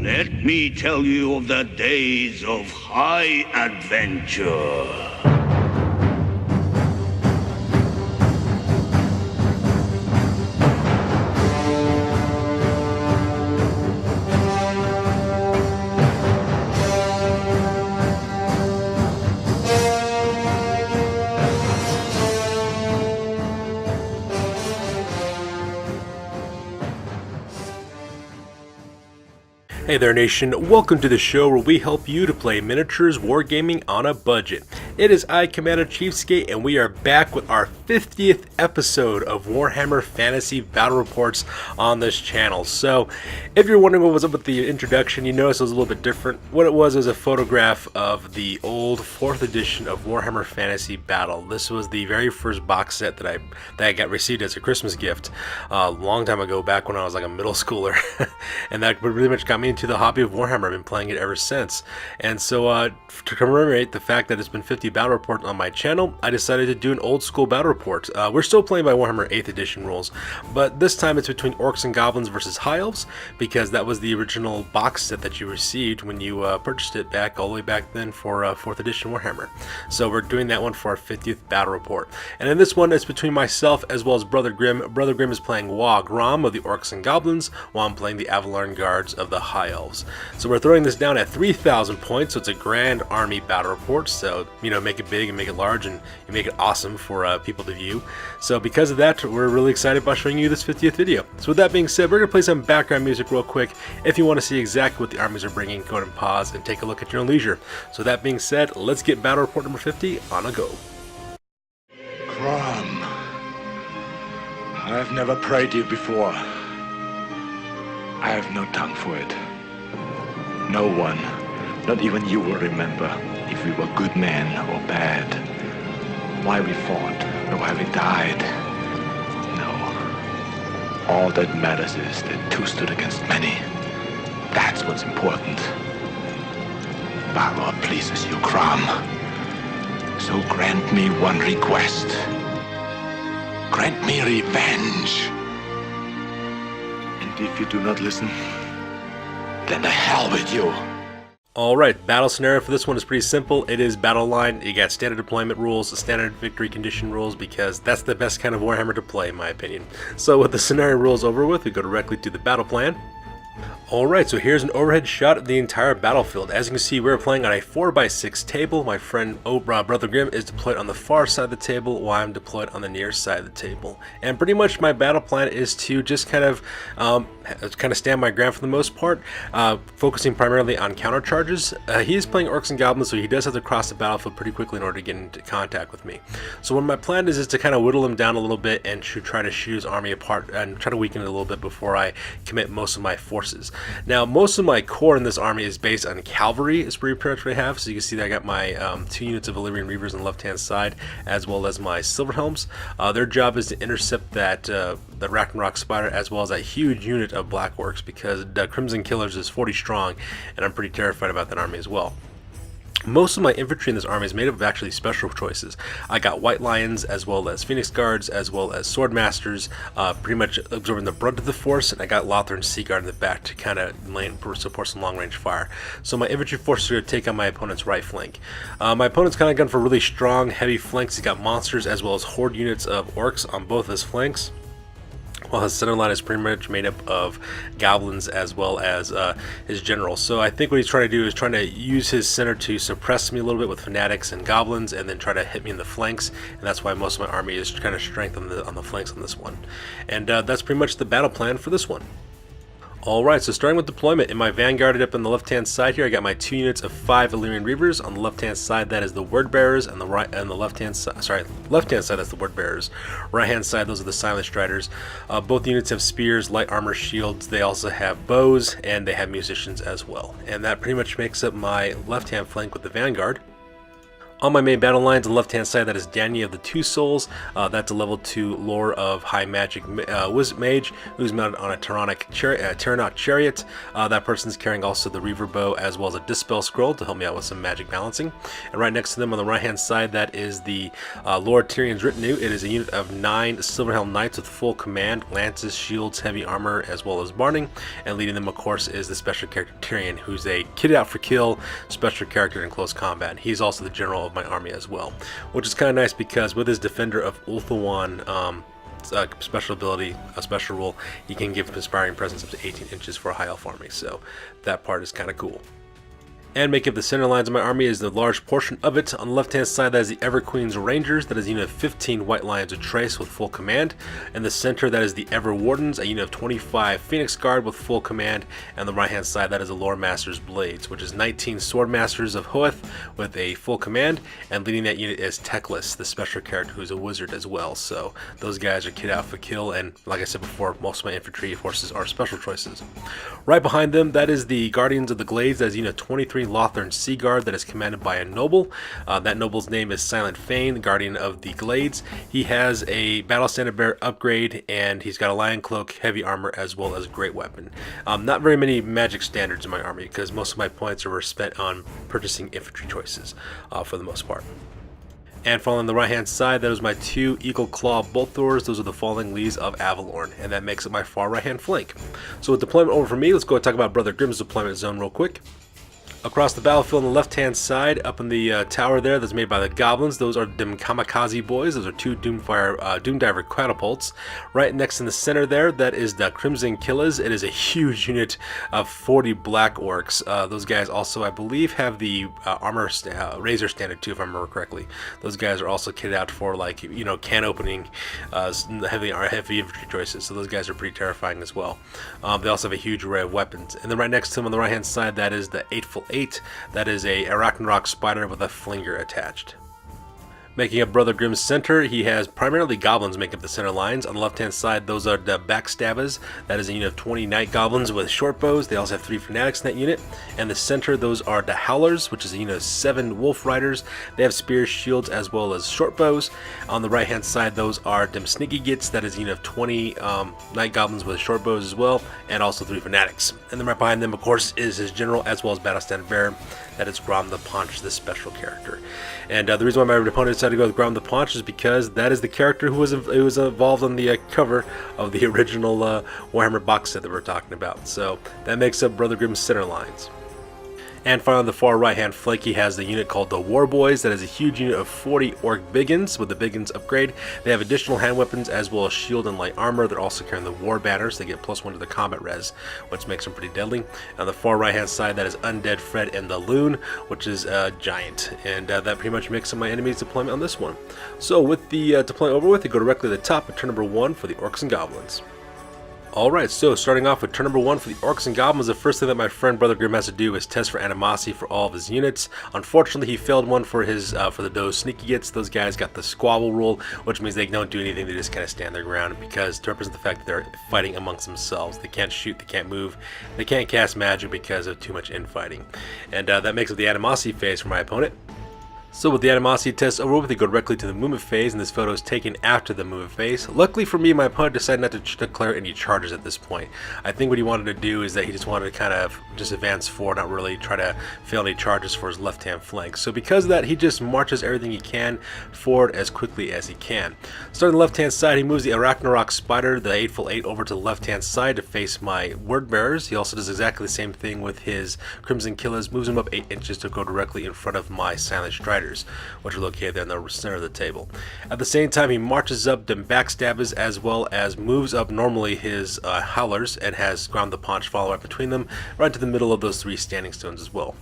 Let me tell you of the days of high adventure. Hey there nation, welcome to the show where we help you to play miniatures wargaming on a budget. It is I, Commander CheapSkate, and we are back with our 50th episode of Warhammer Fantasy Battle Reports on this channel. So, if you're wondering what was up with the introduction, you notice it was a little bit different. What it was a photograph of the old 4th edition of Warhammer Fantasy Battle. This was the very first box set that I got received as a Christmas gift a long time ago, back when I was like a middle schooler. And that pretty much got me into the hobby of Warhammer. I've been playing it ever since. And so to commemorate the fact that it's been 50 battle reports on my channel, I decided to do an old school battle report. We're still playing by Warhammer 8th edition rules, but this time it's between Orcs and Goblins versus High Elves, because that was the original box set that you received when you purchased it back all the way back then for 4th edition Warhammer. So we're doing that one for our 50th battle report. And in this one, it's between myself as well as Brother Grim. Brother Grim is playing Waaagh Grom of the Orcs and Goblins, while I'm playing the Avelorn Guards of the High Elves. So we're throwing this down at 3,000 points, so it's a grand army battle report. So, you know, make it big and make it large, and you make it awesome for people to view. So because of that, we're really excited about showing you this 50th video. So with that being said, we're going to play some background music real quick. If you want to see exactly what the armies are bringing, go ahead and pause and take a look at your own leisure. So that being said, let's get battle report number 50 on a go. Grom, I've never prayed you before. I have no tongue for it. No one, not even you, will remember if we were good men or bad, why we fought or why we died. No. All that matters is that two stood against many. That's what's important. Balor pleases you, Grom. So grant me one request. Grant me revenge. And if you do not listen, then the hell with you. Alright, battle scenario for this one is pretty simple. It is battle line. You got standard deployment rules, standard victory condition rules, because that's the best kind of Warhammer to play in my opinion. So with the scenario rules over with, we go directly to the battle plan. Alright, so here's an overhead shot of the entire battlefield. As you can see, we're playing on a 4x6 table. My friend Brother Grim is deployed on the far side of the table, while I'm deployed on the near side of the table. And pretty much my battle plan is to just kind of stand my ground for the most part, focusing primarily on counter charges. He is playing Orcs and Goblins, so he does have to cross the battlefield pretty quickly in order to get into contact with me. So what my plan is to kind of whittle him down a little bit and try to shoot his army apart and try to weaken it a little bit before I commit most of my forces. Now, most of my core in this army is based on cavalry, is pretty much what I have. So you can see that I got my 2 units of Valyrian Reavers on the left-hand side, as well as my Silverhelms. Their job is to intercept that the Ragnarok Spider, as well as a huge unit of Black Orcs, because the Crimson Killers is 40 strong, and I'm pretty terrified about that army as well. Most of my infantry in this army is made up of actually special choices. I got White Lions, as well as Phoenix Guards, as well as Swordmasters, pretty much absorbing the brunt of the force, and I got Lothar and Seaguard in the back to kind of support some long-range fire. So my infantry forces are going to take on my opponent's right flank. My opponent's kind of gone for really strong, heavy flanks. He's got monsters as well as horde units of orcs on both his flanks, while his center line is pretty much made up of goblins as well as his generals. So I think what he's trying to do is trying to use his center to suppress me a little bit with fanatics and goblins, and then try to hit me in the flanks. And that's why most of my army is kind of strength on the flanks on this one. And that's pretty much the battle plan for this one. Alright, so starting with deployment, in my vanguard up on the left-hand side here, I got my 2 units of 5 Valyrian Reavers. On the left-hand side, that is the Word Bearers, and the left-hand side, that's the Word Bearers. Right-hand side, those are the Silent Striders. Both units have spears, light armor, shields. They also have bows, and they have musicians as well. And that pretty much makes up my left-hand flank with the vanguard. On my main battle lines, on the left-hand side, that is Danny of the Two Souls. That's a level 2 lore of high magic mage who's mounted on a Tyrannoc chariot. That person's carrying also the Reaver bow as well as a Dispel scroll to help me out with some magic balancing. And right next to them on the right-hand side, that is the Lord Tyrion's retinue. It is a unit of 9 Silverhelm Knights with full command, lances, shields, heavy armor, as well as barding. And leading them, of course, is the special character Tyrion, who's a kitted out for kill special character in close combat. He's also the general of my army as well, which is kind of nice because with his Defender of Ulthuan special ability, a special rule, he can give Inspiring Presence up to 18 inches for a high elf army, so that part is kind of cool. And making up the center lines of my army is the large portion of it. On the left-hand side, that is the Everqueen's Rangers. That is a unit of 15 White Lions of Trace with full command. In the center, that is the Everwardens, a unit of 25 Phoenix Guard with full command. And the right-hand side, that is the Lore Master's Blades, which is 19 Sword Masters of Hoeth with a full command. And leading that unit is Teclis, the special character who's a wizard as well. So those guys are kit out for kill. And like I said before, most of my infantry horses are special choices. Right behind them, that is the Guardians of the Glades. That is a unit of 23 Lothern Sea Guard that is commanded by a noble. That noble's name is Silent Fane, the Guardian of the Glades. He has a Battle Standard Bearer upgrade, and he's got a Lion Cloak, heavy armor, as well as a great weapon. Not very many magic standards in my army because most of my points are spent on purchasing infantry choices for the most part. And following the right-hand side, that is my 2 Eagle Claw Bolt Throwers. Those are the Falling Leaves of Avelorn, and that makes up my far right-hand flank. So with deployment over for me, let's go and talk about Brother Grimm's deployment zone real quick. Across the battlefield on the left-hand side, up in the tower there that's made by the Goblins, those are them Kamikaze Boys. Those are 2 Doomdiver catapults. Right next in the center there, that is the Crimson Killers. It is a huge unit of 40 Black Orcs. Those guys also, I believe, have the Razor Standard too, if I remember correctly. Those guys are also kitted out for, like, you know, can opening, heavy infantry choices. So those guys are pretty terrifying as well. They also have a huge array of weapons. And then right next to them on the right-hand side, that is the Eightful 8. That is a Arachnarok spider with a flinger attached. Making up Brother Grimm's center, he has primarily goblins make up the center lines. On the left-hand side, those are the Backstabbers. That is a unit of 20 Night Goblins with short bows. They also have 3 Fanatics in that unit. And the center, those are the Howlers, which is a unit of 7 Wolf Riders. They have spears, shields, as well as short bows. On the right-hand side, those are them Sneaky Gits. That is a unit of 20 Night Goblins with short bows as well, and also 3 Fanatics. And then right behind them, of course, is his general as well as Battle Standard Bearer. That is Grom the Paunch, the special character. And the reason why my opponent decided to go with Grom the Paunch is because that is the character who was involved on the cover of the original Warhammer box set that we're talking about. So that makes up Brother Grimm's center lines. And finally, on the far right-hand flank, he has the unit called the War Boys. That is a huge unit of 40 Orc Biggins with the Biggins upgrade. They have additional hand weapons as well as shield and light armor. They're also carrying the War Banners. They get +1 to the combat res, which makes them pretty deadly. On the far right-hand side, that is Undead Fred and the Loon, which is a giant. And that pretty much makes up my enemy's deployment on this one. So with the deployment over with, you go directly to the top at turn number 1 for the Orcs and Goblins. Alright, so starting off with turn number 1 for the Orcs and Goblins, the first thing that my friend Brother Grimm has to do is test for animosity for all of his units. Unfortunately, he failed one for his for the Sneaky Gits. Those guys got the squabble rule, which means they don't do anything, they just kind of stand their ground, because to represent the fact that they're fighting amongst themselves. They can't shoot, they can't move, they can't cast magic because of too much infighting. And that makes up the animosity phase for my opponent. So with the animosity test over with, we go directly to the movement phase, and this photo is taken after the movement phase. Luckily for me, my opponent decided not to declare any charges at this point. I think what he wanted to do is that he just wanted to kind of just advance forward, not really try to fail any charges for his left-hand flank. So because of that, he just marches everything he can forward as quickly as he can. Starting on the left-hand side, he moves the Arachnarok Spider, the Eightful 8, over to the left-hand side to face my Word Bearers. He also does exactly the same thing with his Crimson Killers, moves them up 8 inches to go directly in front of my Silent Striders, which are located there in the center of the table. At the same time, he marches up them Backstabbers as well as moves up normally his Howlers and has Grom the Paunch follow right between them, right to the middle of those 3 standing stones as well.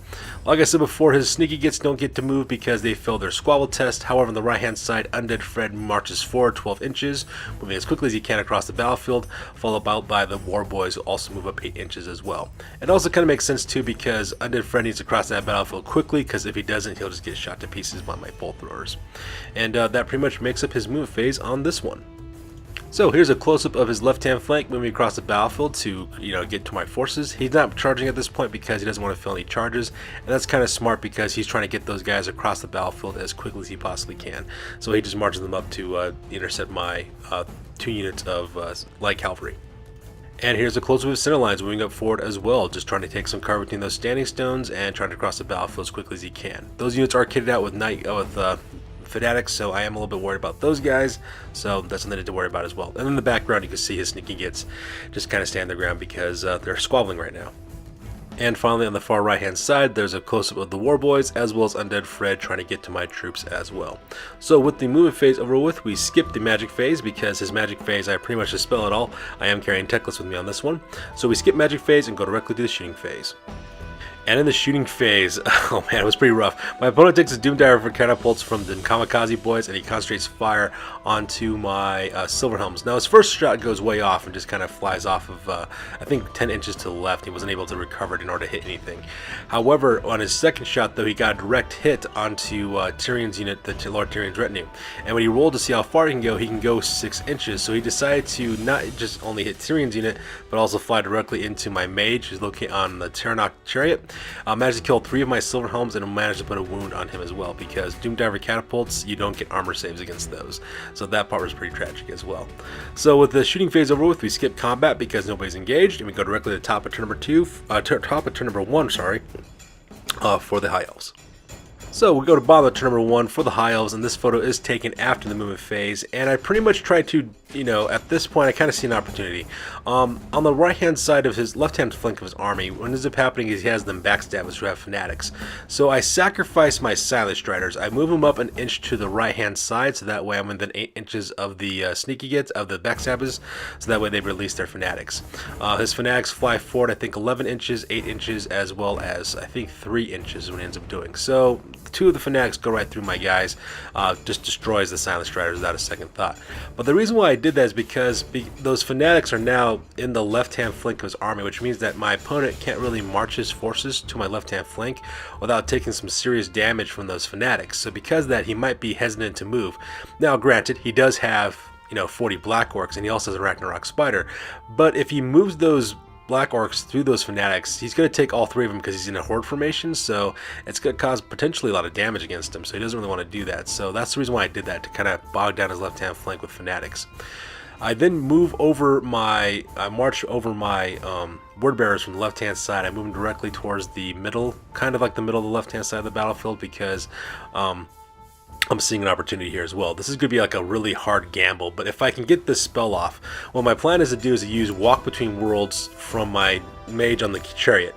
Like I said before, his Sneaky Gits don't get to move because they failed their squabble test. However, on the right hand side, Undead Fred marches forward 12 inches, moving as quickly as he can across the battlefield, followed by the War Boys who also move up 8 inches as well. It also kind of makes sense too because Undead Fred needs to cross that battlefield quickly, because if he doesn't, he'll just get shot to pieces by my bolt throwers. And that pretty much makes up his move phase on this one. So here's a close-up of his left-hand flank moving across the battlefield to, get to my forces. He's not charging at this point because he doesn't want to fill any charges, and that's kind of smart because he's trying to get those guys across the battlefield as quickly as he possibly can. So he just marches them up to intercept my 2 units of light cavalry. And here's a close-up of his center lines moving up forward as well, just trying to take some cover between those standing stones and trying to cross the battlefield as quickly as he can. Those units are kitted out with fanatics, so I am a little bit worried about those guys, so that's something to worry about as well. And in the background you can see his sneaky gits just kind of stand their ground because they're squabbling right now. And finally on the far right hand side there's a close-up of the war boys as well as Undead Fred trying to get to my troops as well. So with the movement phase over with, we skip the magic phase because his magic phase I pretty much dispel it all. I am carrying Teclis with me on this one. So we skip magic phase and go directly to the shooting phase. And in the shooting phase, oh man, it was pretty rough. My opponent takes his Doomdiver for catapults from the Kamikaze boys and he concentrates fire onto my Silver Helms. Now his first shot goes way off and just kind of flies off of, I think 10 inches to the left. He wasn't able to recover it in order to hit anything. However, on his second shot though, he got a direct hit onto Tyrion's unit, the Lord Tyrion's retinue. And when he rolled to see how far he can go 6 inches. So he decided to not just only hit Tyrion's unit, but also fly directly into my mage, who's located on the Terranok chariot. Managed to kill 3 of my Silver Helms and managed to put a wound on him as well because Doomdiver catapults, you don't get armor saves against those. So that part was pretty tragic as well. So with the shooting phase over with, we skip combat because nobody's engaged and we go directly to the top of turn number 1, for the High Elves. So we go to bottom of turn number 1 for the High Elves, and this photo is taken after the movement phase, and I pretty much tried to, at this point I kind of see an opportunity. On the right hand side of his left hand flank of his army, what ends up happening is he has them backstabbers who have fanatics. So I sacrifice my Silent Striders. I move them up an inch to the right hand side, so that way I'm within 8 inches of the sneaky gets of the backstabbers, so that way they release their fanatics. His fanatics fly forward, I think 11 inches, 8 inches, as well as I think 3 inches is what he ends up doing. So 2 of the fanatics go right through my guys, just destroys the Silent Striders without a second thought. But the reason why I did that is because those fanatics are now in the left hand flank of his army, which means that my opponent can't really march his forces to my left hand flank without taking some serious damage from those fanatics. So because of that, he might be hesitant to move. Now granted, he does have 40 Black Orcs and he also has a Ragnarok Spider, but if he moves those Black Orcs through those fanatics, he's going to take all 3 of them because he's in a horde formation, so it's going to cause potentially a lot of damage against him, so he doesn't really want to do that. So that's the reason why I did that, to kind of bog down his left hand flank with fanatics. I then march over my word bearers from the left hand side. I move them directly towards the middle, kind of like the middle of the left hand side of the battlefield, because I'm seeing an opportunity here as well. This is going to be like a really hard gamble, but if I can get this spell off, what my plan is to do is to use Walk Between Worlds from my mage on the chariot,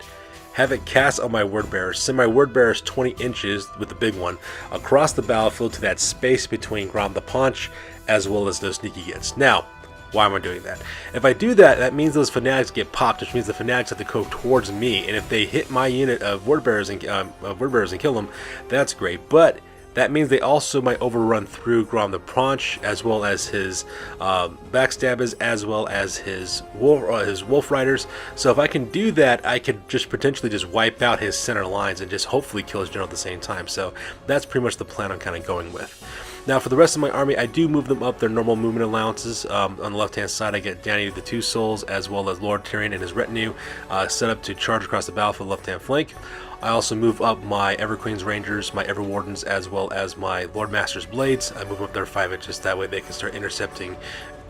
have it cast on my word bearers, send my word bearers 20 inches with the big one across the battlefield to that space between Grom the Paunch as well as those sneaky gets. Now, why am I doing that? If I do that, that means those fanatics get popped, which means the fanatics have to go towards me, and if they hit my unit of word bearers and kill them, that's great. But that means they also might overrun through Grom the Paunch, as well as his backstabbers, as well as his wolf riders. So if I can do that, I could just potentially just wipe out his center lines and just hopefully kill his general at the same time. So that's pretty much the plan I'm kind of going with. Now for the rest of my army, I do move them up their normal movement allowances. On the left hand side I get Danny the Two Souls as well as Lord Tyrion and his retinue set up to charge across the battlefield left hand flank. I also move up my Everqueen's Rangers, my Everwardens, as well as my Lord Master's Blades. I move up there 5 inches, that way they can start intercepting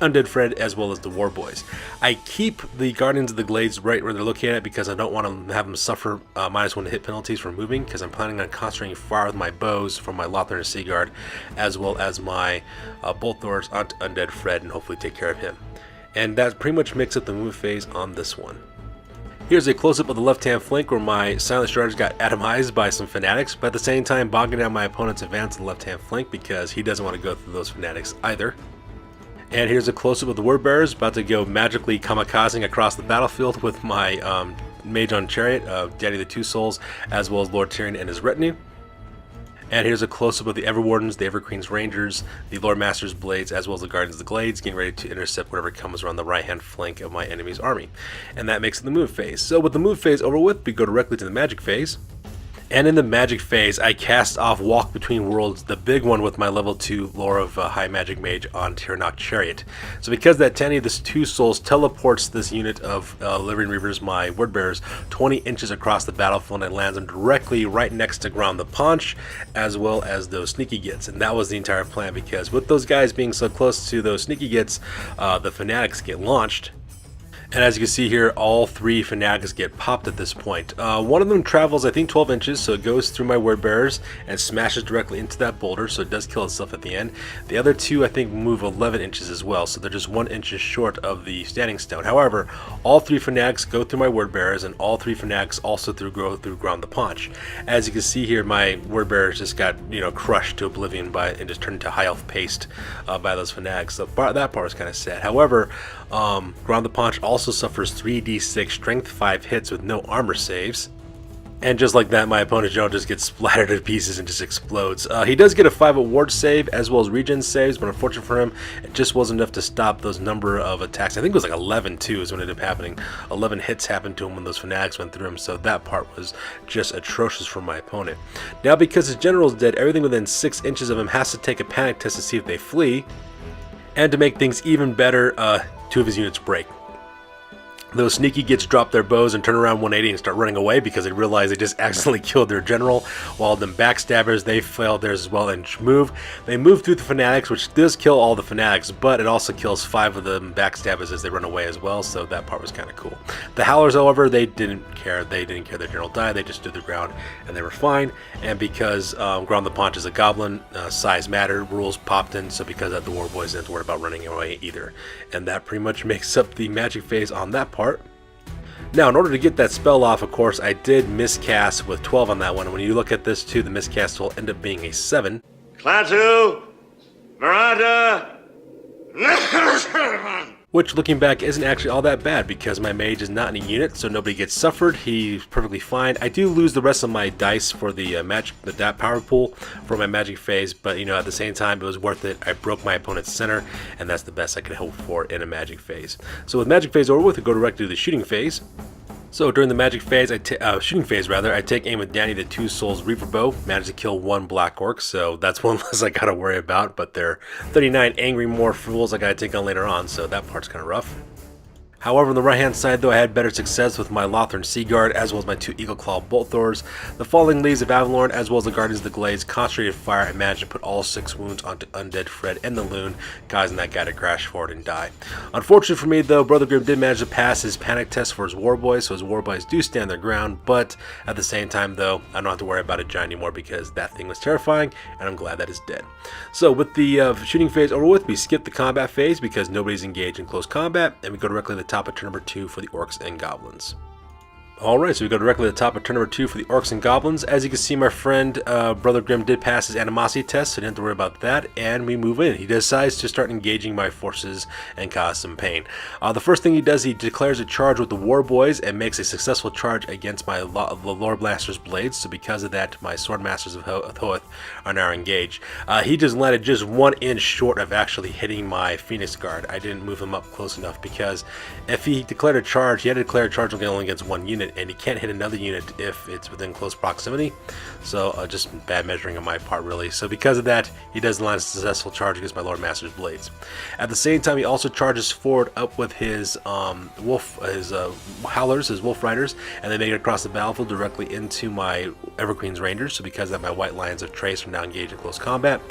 Undead Fred as well as the War Boys. I keep the Guardians of the Glades right where they're located at because I don't want to have them suffer -1 hit penalties for moving, because I'm planning on concentrating fire with my bows from my Lothar and Seaguard as well as my Bolt Thors onto Undead Fred and hopefully take care of him. And that pretty much makes up the move phase on this one. Here's a close-up of the left-hand flank where my Silent Striders got atomized by some fanatics, but at the same time bogging down my opponent's advance on the left-hand flank because he doesn't want to go through those fanatics either. And here's a close-up of the Word Bearers about to go magically kamikazing across the battlefield with my mage on chariot, Daddy the Two Souls, as well as Lord Tyrion and his retinue. And here's a close-up of the Everwardens, the Everqueen's Rangers, the Lord Master's Blades, as well as the Guardians of the Glades, getting ready to intercept whatever comes around the right-hand flank of my enemy's army. And that makes it the move phase. So with the move phase over with, we go directly to the magic phase. And in the magic phase, I cast off Walk Between Worlds, the big one with my level 2 Lore of High Magic Mage on Tirnoch Chariot. So because that Tanny, this 2 souls, teleports this unit of Living Reavers, my Word Bearers, 20 inches across the battlefield and lands them directly right next to Grom the Paunch, as well as those Sneaky Gits. And that was the entire plan, because with those guys being so close to those Sneaky Gits, the Fanatics get launched. And as you can see here, all 3 Fanatics get popped at this point. One of them travels, I think, 12 inches, so it goes through my Word Bearers and smashes directly into that boulder, so it does kill itself at the end. The other 2, I think, move 11 inches as well, so they're just 1 inch short of the Standing Stone. However, all 3 Fanatics go through my Word Bearers, and all 3 Fanatics also go through Grom the Paunch. As you can see here, my Word Bearers just got, crushed to oblivion and just turned into high elf paste by those Fanatics. So that part was kind of sad. However, Grom the Paunch also suffers 3d6 strength 5 hits with no armor saves. And just like that, my opponent Joe just gets splattered to pieces and just explodes. He does get a 5 ward save as well as regen saves, but unfortunately for him, it just wasn't enough to stop those number of attacks. I think it was like 11 too is when it ended up happening. 11 hits happened to him when those Fanatics went through him, so that part was just atrocious for my opponent. Now because his general's dead, everything within 6 inches of him has to take a panic test to see if they flee. And to make things even better, 2 of his units break. Those Sneaky Gits drop their bows and turn around 180 and start running away because they realize they just accidentally killed their general, while them Backstabbers, they failed theirs as well and move. They move through the Fanatics, which does kill all the Fanatics, but it also kills 5 of them Backstabbers as they run away as well, so that part was kind of cool. The Howlers, however, they didn't care. They didn't care their general died. They just stood their ground and they were fine. And because Grom the Paunch is a goblin, size mattered, rules popped in, so because of that, the War Boys didn't have to worry about running away either. And that pretty much makes up the magic phase on that part. Now, in order to get that spell off, of course, I did miscast with 12 on that one. When you look at this too, the miscast will end up being a 7. Klaatu, Veranda, which, looking back, isn't actually all that bad because my mage is not in a unit, so nobody gets suffered. He's perfectly fine. I do lose the rest of my dice for the that power pool for my magic phase, but at the same time, it was worth it. I broke my opponent's center, and that's the best I could hope for in a magic phase. So with magic phase over with, we go directly to the shooting phase. So during the magic phase, shooting phase rather, I take aim with Danny the 2 Souls Reaper Bow, manage to kill 1 Black Orc, so that's one less I gotta worry about, but there are 39 angry more fools I gotta take on later on, so that part's kinda rough. However, on the right hand side though, I had better success with my Lothern Sea Guard as well as my 2 Eagle Claw Bolt Throwers. The Falling Leaves of Avelorn as well as the Guardians of the Glades concentrated fire and managed to put all 6 wounds onto Undead Fred and the Loon, causing that guy to crash forward and die. Unfortunately for me though, Brother Grim did manage to pass his panic test for his War Boys, so his War Boys do stand their ground, but at the same time though, I don't have to worry about a giant anymore because that thing was terrifying, and I'm glad that it's dead. So with the shooting phase over with, we skip the combat phase because nobody's engaged in close combat, and we go directly to the top of turn number 2 for the Orcs and Goblins. Alright, so we go directly to the top of turn number 2 for the Orcs and Goblins. As you can see, my friend Brother Grim did pass his animosity test, so didn't have to worry about that, and we move in. He decides to start engaging my forces and cause some pain. The first thing he does, he declares a charge with the War Boys and makes a successful charge against my Lord Blaster's blades, so because of that, my Sword Masters of Thoth are now engaged. He just landed just 1 inch short of actually hitting my Phoenix Guard. I didn't move him up close enough because if he declared a charge, he had to declare a charge only against 1 unit, and he can't hit another unit if it's within close proximity. So just bad measuring on my part really. So because of that, he doesn't land a successful charge against my Lord Master's blades. At the same time, he also charges forward up with his Howlers, his Wolf Riders, and they make it across the battlefield directly into my Evergreen's Rangers. So because of that, my White Lions of Trace are now engaged in close combat.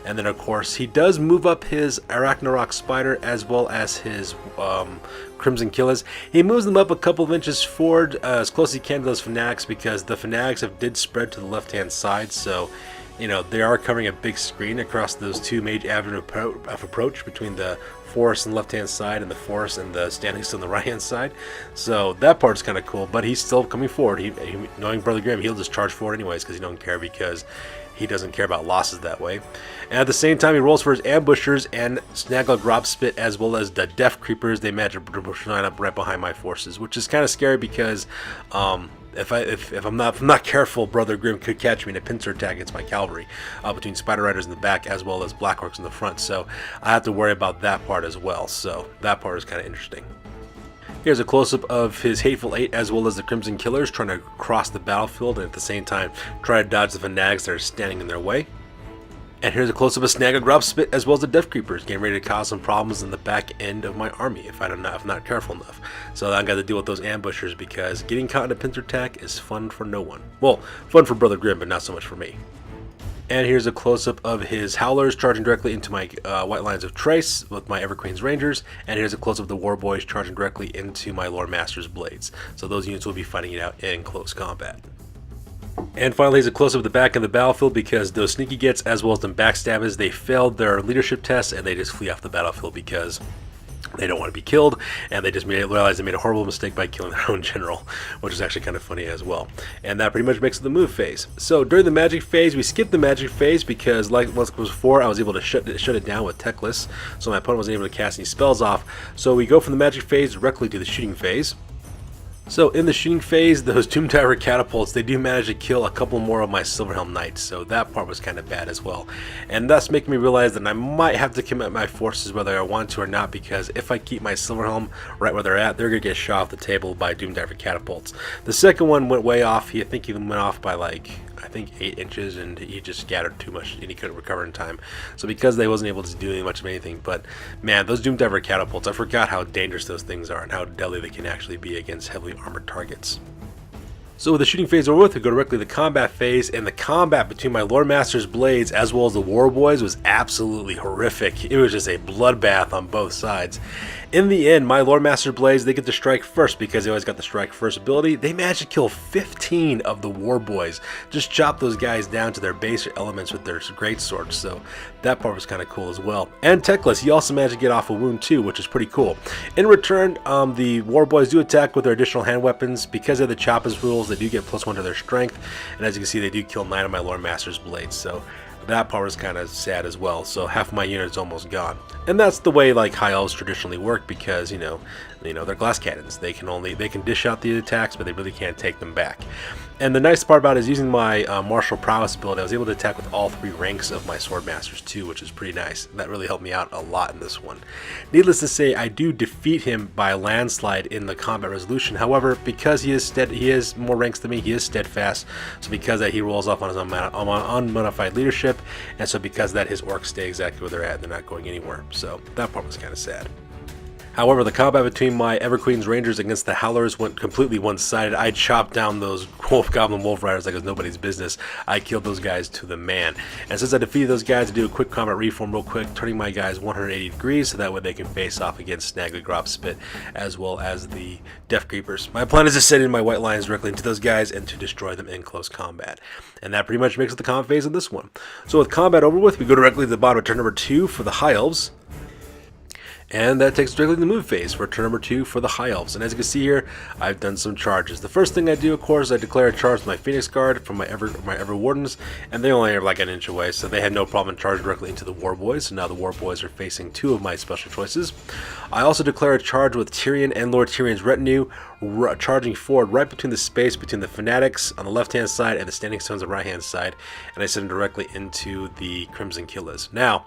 And then of course, he does move up his Arachnarok Spider as well as his Crimson Killers. He moves them up a couple of inches forward as close as he can to those Fanatics because the Fanatics did spread to the left hand side, so they are covering a big screen across those 2 major avenues of approach between the forest on the left hand side and the forest and the standing still on the right hand side. So that part's kind of cool, but he's still coming forward. He knowing Brother Grim, he'll just charge forward anyways because he don't care, because he doesn't care about losses that way. And at the same time, he rolls for his ambushers and Snaggle Grobspit as well as the Death Creepers. They manage to line up right behind my forces, which is kind of scary because if I'm not careful, Brother Grim could catch me in a pincer attack against my cavalry between Spider Riders in the back as well as Black Orcs in the front. So I have to worry about that part as well. So that part is kind of interesting. Here's a close-up of his Hateful Eight as well as the Crimson Killers trying to cross the battlefield and at the same time try to dodge the Fanatics that are standing in their way. And here's a close-up of Waaagh Grom Spit as well as the Death Creepers getting ready to cause some problems in the back end of my army if I'm not careful enough. So I got to deal with those ambushers because getting caught in a pincer attack is fun for no one. Well, fun for Brother Grimm, but not so much for me. And here's a close-up of his Howlers charging directly into my White Lines of Trace with my Everqueen's Rangers. And here's a close-up of the War Boys charging directly into my Lord Master's Blades. So those units will be fighting it out in close combat. And finally, here's a close-up of the back of the battlefield because those sneaky gets as well as them backstabbers, they failed their leadership tests and they just flee off the battlefield because they don't want to be killed, and they just realized they made a horrible mistake by killing their own general, which is actually kind of funny as well. And that pretty much makes it the move phase. So during the magic phase, we skipped the magic phase because, like once before, I was able to shut it down with Techless, so my opponent wasn't able to cast any spells off. So we go from the magic phase directly to the shooting phase. So in the shooting phase, those Tomb Diver catapults, they do manage to kill a couple more of my Silverhelm Knights, so that part was kind of bad as well. And thus making me realize that I might have to commit my forces whether I want to or not, because if I keep my Silverhelm right where they're at, they're going to get shot off the table by Doom Diver catapults. The second one went way off. I think he went off by like, I think 8 inches, and he just scattered too much and he couldn't recover in time. So because they wasn't able to do much of anything, but man, those Doom Diver catapults, I forgot how dangerous those things are and how deadly they can actually be against heavily armored targets. So with the shooting phase over with, we go directly to the combat phase, and the combat between my Lord Master's Blades as well as the War Boys was absolutely horrific. It was just a bloodbath on both sides. In the end, my Lord Master's Blades, they get to strike first because they always got the strike first ability. They managed to kill 15 of the War Boys. Just chop those guys down to their base elements with their great swords, so that part was kind of cool as well. And Techless, he also managed to get off a wound too, which is pretty cool. In return, the War Boys do attack with their additional hand weapons. Because of the Choppas rules, they do get +1 to their strength, and as you can see, they do kill 9 of my Lord Master's Blades, so that part was kind of sad as well. So half my unit is almost gone, and that's the way like High Elves traditionally work because you know they're glass cannons. They can dish out the attacks, but they really can't take them back. And the nice part about it is using my martial prowess ability, I was able to attack with all 3 ranks of my sword masters too, which is pretty nice. That really helped me out a lot in this one. Needless to say, I do defeat him by a landslide in the combat resolution. However, because he has more ranks than me, he is steadfast. So because of that, he rolls off on his unmodified leadership, and so because of that, his orcs stay exactly where they're at. They're not going anywhere. So that part was kind of sad. However, the combat between my Everqueen's Rangers against the Howlers went completely one-sided. I chopped down those Goblin Wolf Riders like it was nobody's business. I killed those guys to the man. And since I defeated those guys, I do a quick combat reform real quick, turning my guys 180 degrees so that way they can face off against Waaagh Grom Spit as well as the Death Creepers. My plan is to send in my White Lines directly into those guys and to destroy them in close combat. And that pretty much makes it the combat phase of this one. So with combat over with, we go directly to the bottom of turn number 2 for the High Elves. And that takes us directly to the move phase for turn number 2 for the High Elves. And as you can see here, I've done some charges. The first thing I do, of course, is I declare a charge with my Phoenix Guard from my Ever Wardens, and they only are like an inch away, so they had no problem charging directly into the War Boys. So now the War Boys are facing 2 of my special choices. I also declare a charge with Tyrion and Lord Tyrion's retinue, charging forward right between the space between the Fanatics on the left-hand side and the Standing Stones on the right-hand side, and I send them directly into the Crimson Killers. Now,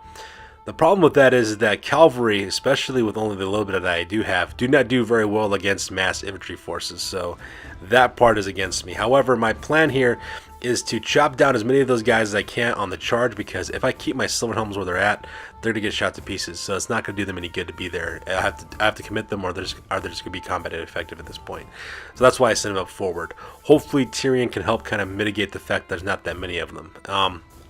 the problem with that is that cavalry, especially with only the little bit that I do have, do not do very well against mass infantry forces, so that part is against me. However, my plan here is to chop down as many of those guys as I can on the charge, because if I keep my Silverhelms where they're at, they're going to get shot to pieces, so it's not going to do them any good to be there. I have to commit them, or they're just going to be combat ineffective at this point. So that's why I send them up forward. Hopefully Tyrion can help kind of mitigate the fact there's not that many of them.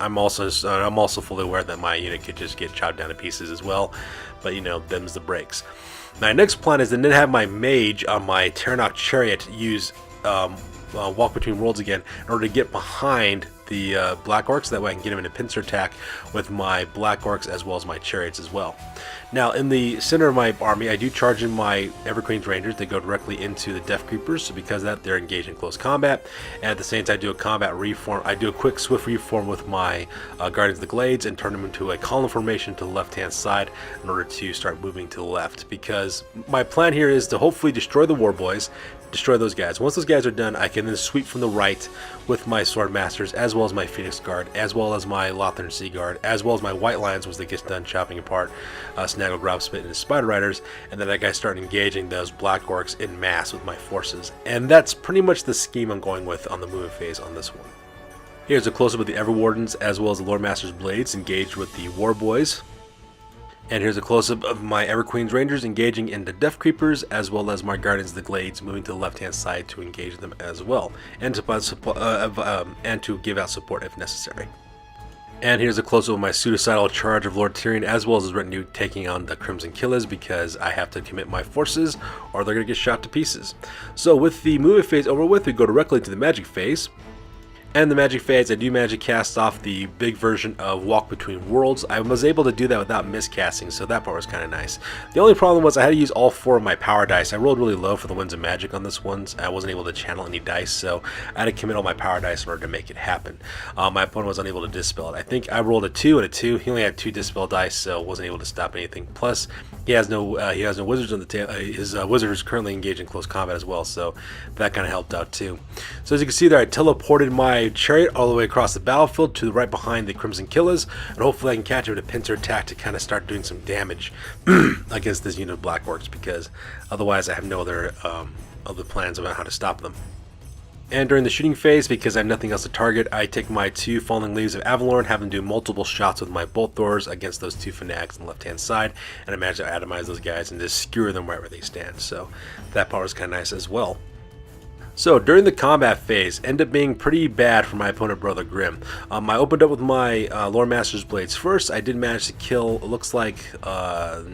I'm also fully aware that my unit could just get chopped down to pieces as well, but you know, them's the breaks. My next plan is to then have my mage on my Terranok chariot use walk between worlds again in order to get behind the Black Orcs, that way I can get them in a pincer attack with my Black Orcs as well as my chariots as well. Now in the center of my army, I do charge in my Everqueen's Rangers. They go directly into the Death Creepers, so because of that, they're engaged in close combat. And at the same time, I do a combat reform. I do a quick swift reform with my Guardians of the Glades and turn them into a column formation to the left-hand side in order to start moving to the left, because my plan here is to hopefully destroy the War Boys, destroy those guys. Once those guys are done, I can then sweep from the right with my Sword Masters, as well as my Phoenix Guard, as well as my Lothern Sea Guard, as well as my White Lions once they get done chopping apart Snaggle, Grobspit, and his Spider Riders, and then I can start engaging those Black Orcs in mass with my forces. And that's pretty much the scheme I'm going with on the movement phase on this one. Here's a close-up of the Everwardens, as well as the Lord Master's Blades engaged with the War Boys. And here's a close-up of my Everqueen's Rangers engaging into Death Creepers, as well as my Guardians of the Glades moving to the left-hand side to engage them as well, and to give out support if necessary. And here's a close-up of my Pseudocidal Charge of Lord Tyrion, as well as his retinue taking on the Crimson Killers, because I have to commit my forces or they're going to get shot to pieces. So with the movement phase over with, we go directly to the magic phase. And the magic phase, I do manage to cast off the big version of Walk Between Worlds. I was able to do that without miscasting, so that part was kind of nice. The only problem was I had to use all 4 of my power dice. I rolled really low for the Winds of Magic on this one. I wasn't able to channel any dice, so I had to commit all my power dice in order to make it happen. My opponent was unable to dispel it. I think I rolled a 2 and a 2. He only had 2 dispel dice, so wasn't able to stop anything. Plus, he has no wizards on the tail. His wizard is currently engaged in close combat as well, so that kind of helped out too. So as you can see there, I teleported my chariot all the way across the battlefield to right behind the Crimson Killers, and hopefully I can catch him with a pincer attack to kind of start doing some damage against this unit of Black Orcs, because otherwise I have no other plans about how to stop them. And during the shooting phase, because I have nothing else to target, I take my 2 Falling Leaves of Avelorn, have them do multiple shots with my bolt throwers against those 2 fanatics on the left hand side, and I manage to atomize those guys and just skewer them right where they stand. So that part was kind of nice as well. So during the combat phase, ended up being pretty bad for my opponent, Brother Grimm. I opened up with my Lord Master's Blades first. I did manage to kill, it looks like 10.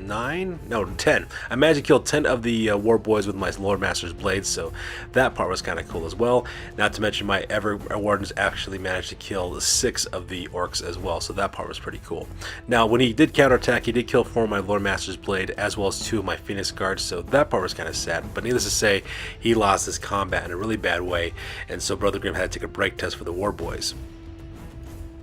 I managed to kill 10 of the War Boys with my Lord Master's Blades, so that part was kind of cool as well. Not to mention my Everwardens actually managed to kill 6 of the Orcs as well, so that part was pretty cool. Now, when he did counterattack, he did kill 4 of my Lord Master's Blade, as well as 2 of my Phoenix Guards, so that part was kind of sad. But needless to say, he lost his combat in a really bad way, and so Brother Grimm had to take a break test for the War Boys.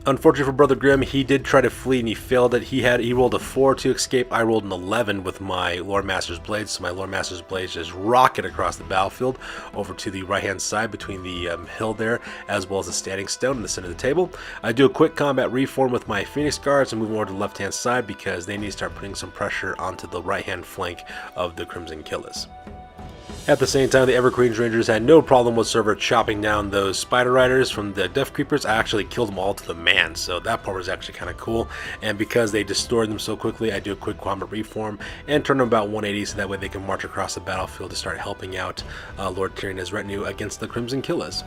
Unfortunately for Brother Grimm, he did try to flee and he failed it. He rolled a 4 to escape. I rolled an 11 with my Lord Master's Blades, so my Lord Master's Blades just rocket across the battlefield over to the right hand side between the hill there, as well as the standing stone in the center of the table. I do a quick combat reform with my Phoenix Guards and move over to the left hand side because they need to start putting some pressure onto the right hand flank of the Crimson Killers. At the same time, the Everqueen's Rangers had no problem whatsoever chopping down those Spider Riders from the Death Creepers. I actually killed them all to the man, so that part was actually kind of cool. And because they destroyed them so quickly, I do a quick combat reform and turn them about 180 so that way they can march across the battlefield to start helping out Lord Tyrion and his retinue against the Crimson Killers.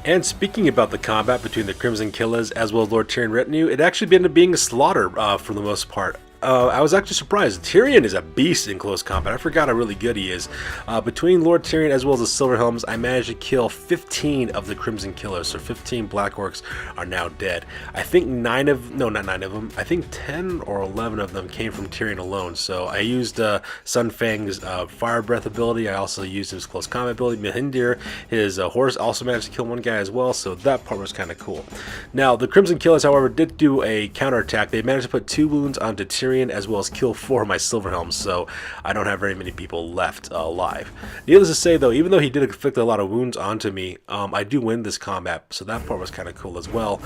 And speaking about the combat between the Crimson Killers as well as Lord Tyrion retinue, it actually ended up being a slaughter for the most part. I was actually surprised. Tyrion is a beast in close combat. I forgot how really good he is. Between Lord Tyrion as well as the Silverhelms, I managed to kill 15 of the Crimson Killers, so 15 Black Orcs are now dead. I think 9 of, no, not 9 of them, I think 10 or 11 of them came from Tyrion alone. So I used Sun Fang's Fire Breath ability. I also used his close combat ability. Mihindir, his horse, also managed to kill one guy as well, so that part was kind of cool. Now, the Crimson Killers, however, did do a counterattack. They managed to put 2 wounds onto Tyrion, as well as kill 4 of my Silverhelms, so I don't have very many people left alive. Needless to say, though, even though he did inflict a lot of wounds onto me, I do win this combat, so that part was kind of cool as well.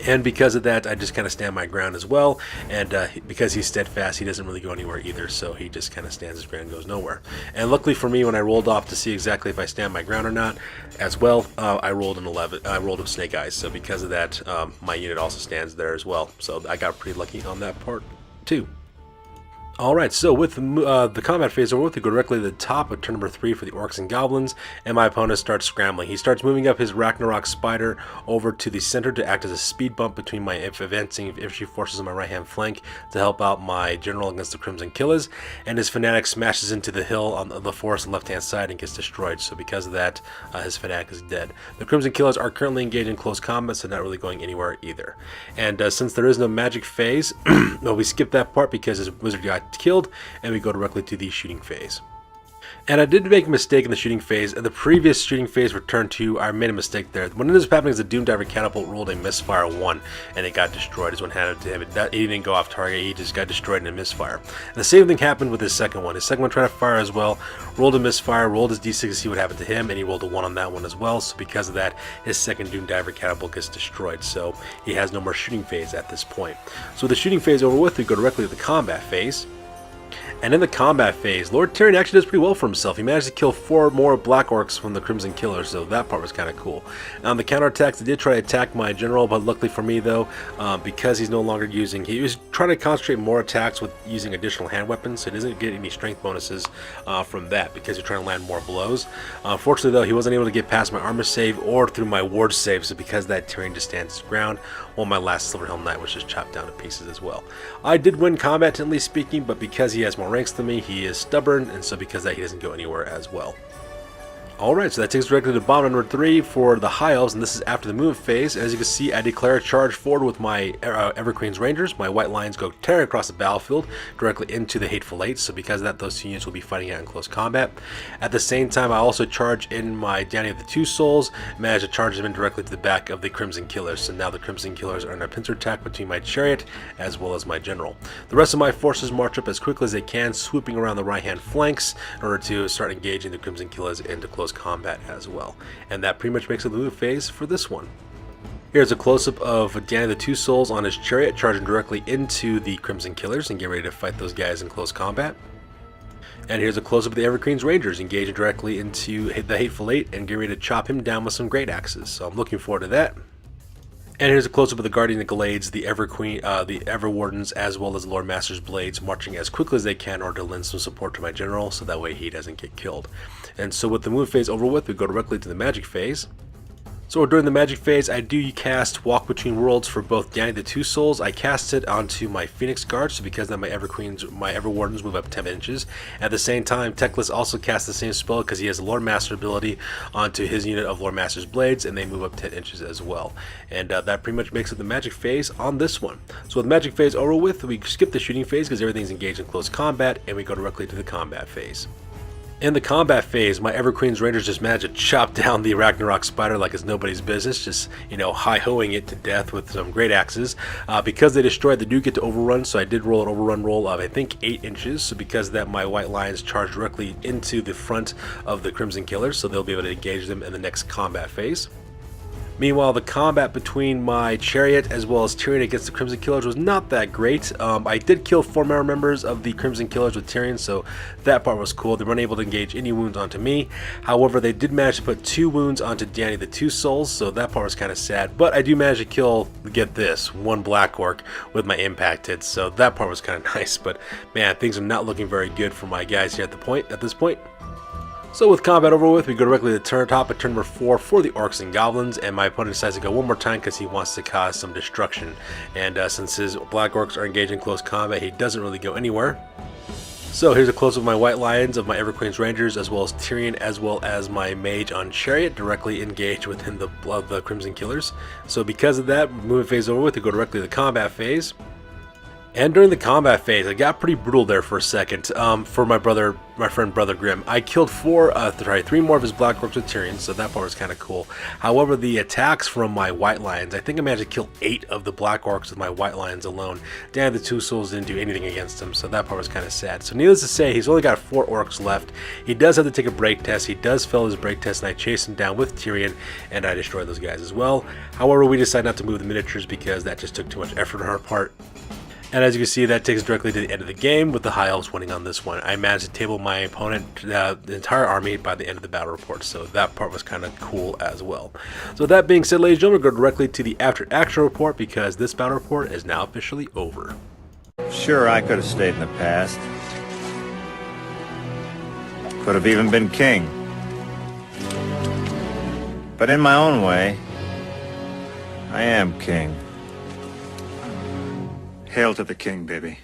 And because of that, I just kind of stand my ground as well, and because he's steadfast, he doesn't really go anywhere either, so he just kind of stands his ground and goes nowhere. And luckily for me, when I rolled off to see exactly if I stand my ground or not, as well, I rolled an 11. I rolled with Snake Eyes, so because of that, my unit also stands there as well. So I got pretty lucky on that part too. Alright, so with the combat phase over with, we go directly to the top of turn number 3 for the Orcs and Goblins, and my opponent starts scrambling. He starts moving up his Ragnarok Spider over to the center to act as a speed bump between my advancing infantry forces on my right hand flank to help out my general against the Crimson Killers, and his Fanatic smashes into the hill on the forest on the left hand side and gets destroyed, so because of that, his Fanatic is dead. The Crimson Killers are currently engaged in close combat, so not really going anywhere either. And since there is no magic phase, well, we skip that part because his wizard got killed, and we go directly to the shooting phase. And I did make a mistake in the shooting phase. In the previous shooting phase for turn 2, I made a mistake there. What ended up happening is the Doom Diver Catapult rolled a misfire 1, and it got destroyed as one handed to him. He didn't go off target, he just got destroyed in a misfire. And the same thing happened with his second one. His second one tried to fire as well, rolled a misfire, rolled his d6 to see what happened to him, and he rolled a 1 on that one as well. So because of that, his second Doom Diver Catapult gets destroyed. So he has no more shooting phase at this point. So with the shooting phase over with, we go directly to the combat phase. And in the combat phase, Lord Tyrion actually does pretty well for himself. He managed to kill 4 more Black Orcs from the Crimson Killers, so that part was kind of cool. On the counterattacks, they did try to attack my general, but luckily for me though, because he's no longer using, he was trying to concentrate more attacks with using additional hand weapons, so he doesn't get any strength bonuses from that because he's trying to land more blows. Fortunately though, he wasn't able to get past my armor save or through my ward save, so because of that, Tyrion just stands his ground, while my last Silverhelm Knight was just chopped down to pieces as well. I did win combat, technically speaking, but because he has more ranks than me, he is stubborn, and so because of that, he doesn't go anywhere as well. Alright, so that takes us directly to bomb number 3 for the High Elves, and this is after the movement phase. As you can see, I declare a charge forward with my Everqueen's Rangers. My White Lions go tearing across the battlefield directly into the Hateful Eight, so because of that, those 2 units will be fighting out in close combat. At the same time, I also charge in my Danny of the Two Souls, manage to charge them in directly to the back of the Crimson Killers. So now the Crimson Killers are in a pincer attack between my Chariot as well as my General. The rest of my forces march up as quickly as they can, swooping around the right-hand flanks in order to start engaging the Crimson Killers into close combat as well. And that pretty much makes it the move phase for this one. Here's a close-up of Danny the Two Souls on his Chariot, charging directly into the Crimson Killers and get ready to fight those guys in close combat. And here's a close-up of the Everqueen's Rangers, engaging directly into the Hateful Eight and get ready to chop him down with some great axes. So I'm looking forward to that. And here's a close-up of the Guardian of Glades, the Everqueen, the Everwardens, as well as the Lord Master's Blades, marching as quickly as they can in order to lend some support to my general, so that way he doesn't get killed. And so with the move phase over with, we go directly to the magic phase. So during the magic phase, I do cast Walk Between Worlds for both Danny the Two Souls. I cast it onto my Phoenix Guards, so because then my Everwardens move up 10 inches. At the same time, Teclis also casts the same spell because he has a Lord Master ability onto his unit of Lord Master's Blades, and they move up 10 inches as well. And that pretty much makes it the magic phase on this one. So with the magic phase over with, we skip the shooting phase because everything's engaged in close combat, and we go directly to the combat phase. In the combat phase, my Everqueen's Rangers just managed to chop down the Ragnarok Spider like it's nobody's business, just, you know, hi-hoing it to death with some great axes. Because they destroyed, they do get to overrun, so I did roll an overrun roll of, I think, 8 inches. So because of that, my White Lions charge directly into the front of the Crimson Killers, so they'll be able to engage them in the next combat phase. Meanwhile, the combat between my Chariot as well as Tyrion against the Crimson Killers was not that great. I did kill 4 members of the Crimson Killers with Tyrion, so that part was cool. They weren't able to engage any wounds onto me. However, they did manage to put 2 wounds onto Danny the Two Souls, so that part was kind of sad. But I do manage to kill, get this, 1 Black Orc with my impact hits, so that part was kind of nice. But man, things are not looking very good for my guys here at this point. So with combat over with, we go directly to the top at turn number 4 for the Orcs and Goblins, and my opponent decides to go one more time because he wants to cause some destruction. And since his Black Orcs are engaged in close combat, he doesn't really go anywhere. So here's a close-up of my White Lions, of my Everqueen's Rangers, as well as Tyrion, as well as my Mage on Chariot, directly engaged within the Crimson Killers. So because of that, movement phase over with, we go directly to the combat phase. And during the combat phase, it got pretty brutal there for a second. For my friend Brother Grimm, I killed 3 more of his Black Orcs with Tyrion, so that part was kind of cool. However, the attacks from my White Lions, I think I managed to kill 8 of the Black Orcs with my White Lions alone. Danny the Two Souls didn't do anything against him, so that part was kind of sad. So needless to say, he's only got 4 Orcs left. He does have to take a break test. He does fail his break test, and I chase him down with Tyrion, and I destroy those guys as well. However, we decided not to move the miniatures because that just took too much effort on our part. And as you can see, that takes us directly to the end of the game, with the High Elves winning on this one. I managed to table my opponent, the entire army, by the end of the battle report, so that part was kind of cool as well. So with that being said, ladies and gentlemen, we'll go directly to the after action report, because this battle report is now officially over. Sure, I could have stayed in the past. Could have even been king. But in my own way, I am king. Hail to the king, baby.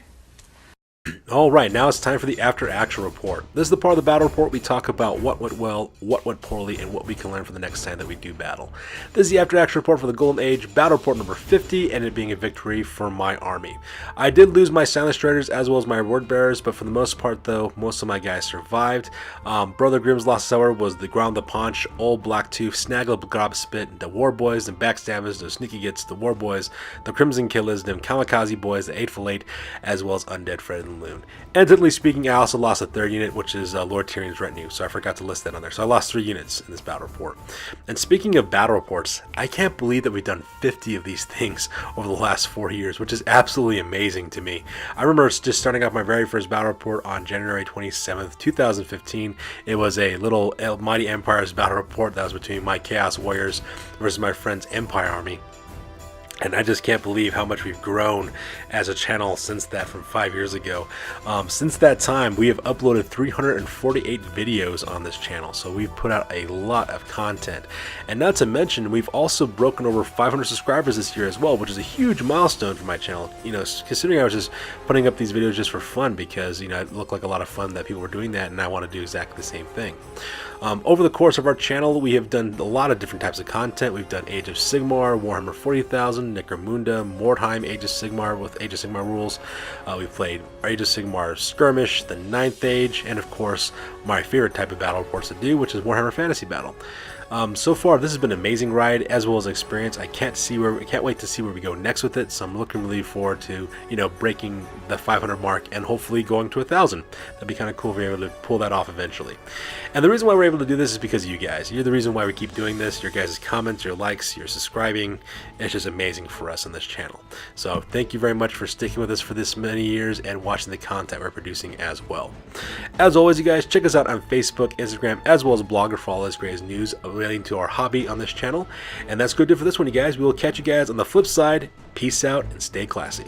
Alright, now it's time for the After Action Report. This is the part of the battle report we talk about what went well, what went poorly, and what we can learn for the next time that we do battle. This is the After Action Report for the Golden Age, battle report number 50, and it being a victory for my army. I did lose my Silence Traders as well as my Word Bearers, but for the most part though, most of my guys survived. Brother Grimm's Lost Cellar was the Ground the Paunch, Old Blacktooth, Snaggle, Grobspit, the War Boys, the Backstabbers, the Sneaky Gits, the War Boys, the Crimson Killers, the Kamikaze Boys, the Eightful Eight, as well as Undead Fred and Loon. And technically speaking, I also lost a third unit, which is Lord Tyrion's retinue, so I forgot to list that on there. So I lost 3 units in this battle report. And speaking of battle reports, I can't believe that we've done 50 of these things over the last 4 years, which is absolutely amazing to me. I remember just starting off my very first battle report on January 27th, 2015. It was a little Mighty Empires battle report that was between my Chaos Warriors versus my friend's Empire army. And I just can't believe how much we've grown as a channel since that, from 5 years ago. Since that time, we have uploaded 348 videos on this channel, so we've put out a lot of content. And not to mention, we've also broken over 500 subscribers this year as well, which is a huge milestone for my channel. You know, considering I was just putting up these videos just for fun because, you know, it looked like a lot of fun that people were doing that, and I want to do exactly the same thing. Over the course of our channel, we have done a lot of different types of content. We've done Age of Sigmar, Warhammer 40,000, Necromunda, Mordheim, Age of Sigmar with Age of Sigmar rules. We've played Age of Sigmar Skirmish, the 9th Age, and of course, my favorite type of battle reports to do, which is Warhammer Fantasy Battle. So far, this has been an amazing ride as well as experience. I can't wait to see where we go next with it. So I'm looking really forward to, you know, breaking the 500 mark and hopefully going to 1,000. That'd be kind of cool if we were able to pull that off eventually. And the reason why we're able to do this is because of you guys. You're the reason why we keep doing this. Your guys' comments, your likes, your subscribing. It's just amazing for us on this channel. So thank you very much for sticking with us for this many years and watching the content we're producing as well. As always, you guys, check us out on Facebook, Instagram, as well as Blogger for all this great news relating to our hobby on this channel. And that's good for this one, you guys. We will catch you guys on the flip side. Peace out and stay classy.